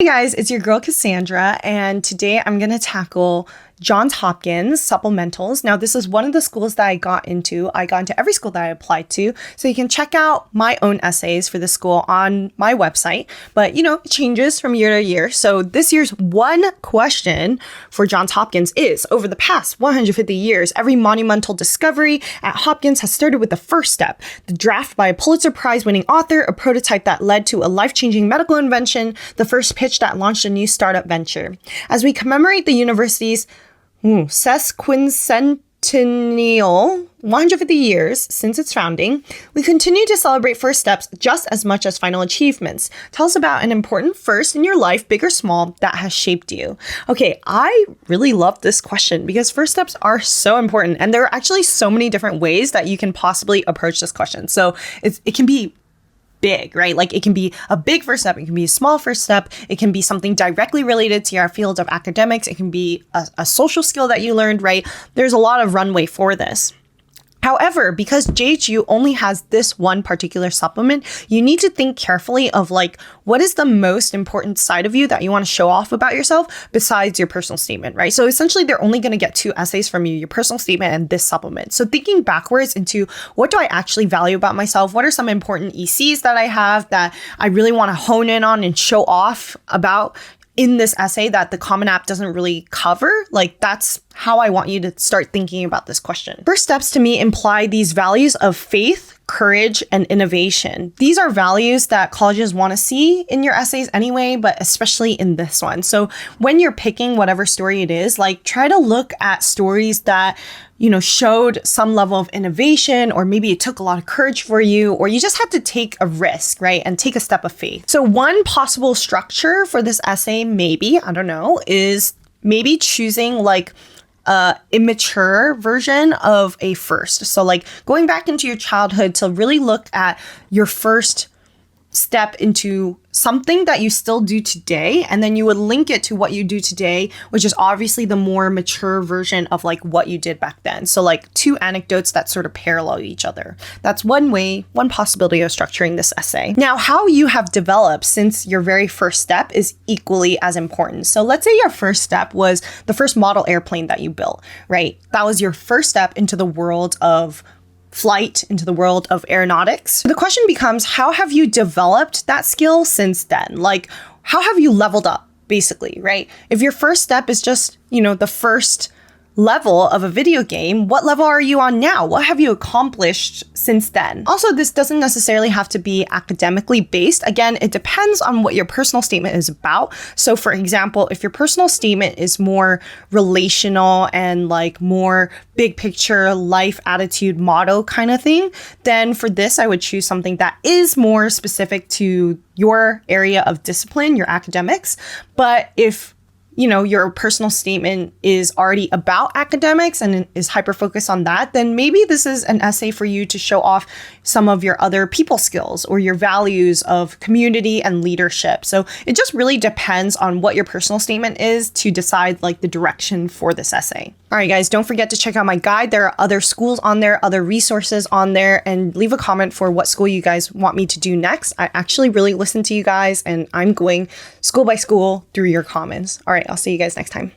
Hey guys, it's your girl Cassandra, and today I'm going to tackle Johns Hopkins Supplementals. Now, this is one of the schools that I got into. I got into every school that I applied to, so you can check out my own essays for the school on my website. But, it changes from year to year. So this year's one question for Johns Hopkins is, over the past 150 years, every monumental discovery at Hopkins has started with the first step, the draft by a Pulitzer Prize-winning author, a prototype that led to a life-changing medical invention, the first pitch that launched a new startup venture. As we commemorate the university's sesquicentennial, 150 years since its founding, we continue to celebrate first steps just as much as final achievements. Tell us about an important first in your life, big or small, that has shaped you. Okay, I really love this question because first steps are so important, and there are actually so many different ways that you can possibly approach this question. So it can be big, right? Like it can be a big first step. It can be a small first step. It can be something directly related to your field of academics. It can be a social skill that you learned, right? There's a lot of runway for this. However, because JHU only has this one particular supplement, you need to think carefully of what is the most important side of you that you want to show off about yourself besides your personal statement, right? So essentially, they're only going to get two essays from you, your personal statement and this supplement. So thinking backwards into what do I actually value about myself? What are some important ECs that I have that I really want to hone in on and show off about in this essay that the Common App doesn't really cover? That's how I want you to start thinking about this question. First steps to me imply these values of faith, courage, and innovation. These are values that colleges want to see in your essays anyway, but especially in this one. So when you're picking whatever story it is, try to look at stories that showed some level of innovation, or maybe it took a lot of courage for you, or you just had to take a risk, right? And take a step of faith. So one possible structure for this essay, maybe, I don't know, is maybe choosing immature version of a first. So going back into your childhood to really look at your first step into something that you still do today, and then you would link it to what you do today, which is obviously the more mature version of what you did back then. So two anecdotes that sort of parallel each other. That's one way, one possibility of structuring this essay. Now, how you have developed since your very first step is equally as important. So let's say your first step was the first model airplane that you built, right? That was your first step into the world of flight, into the world of aeronautics. The question becomes, how have you developed that skill since then? How have you leveled up, basically, right? If your first step is just, the first level of a video game, what level are you on now? What have you accomplished since then? Also, this doesn't necessarily have to be academically based. Again, it depends on what your personal statement is about. So for example, if your personal statement is more relational and more big picture life attitude motto kind of thing, then for this, I would choose something that is more specific to your area of discipline, your academics. But if your personal statement is already about academics and is hyper-focused on that, then maybe this is an essay for you to show off some of your other people skills or your values of community and leadership. So it just really depends on what your personal statement is to decide the direction for this essay. All right, guys, don't forget to check out my guide. There are other schools on there, other resources on there, and leave a comment for what school you guys want me to do next. I actually really listen to you guys, and I'm going school by school through your comments. All right, I'll see you guys next time.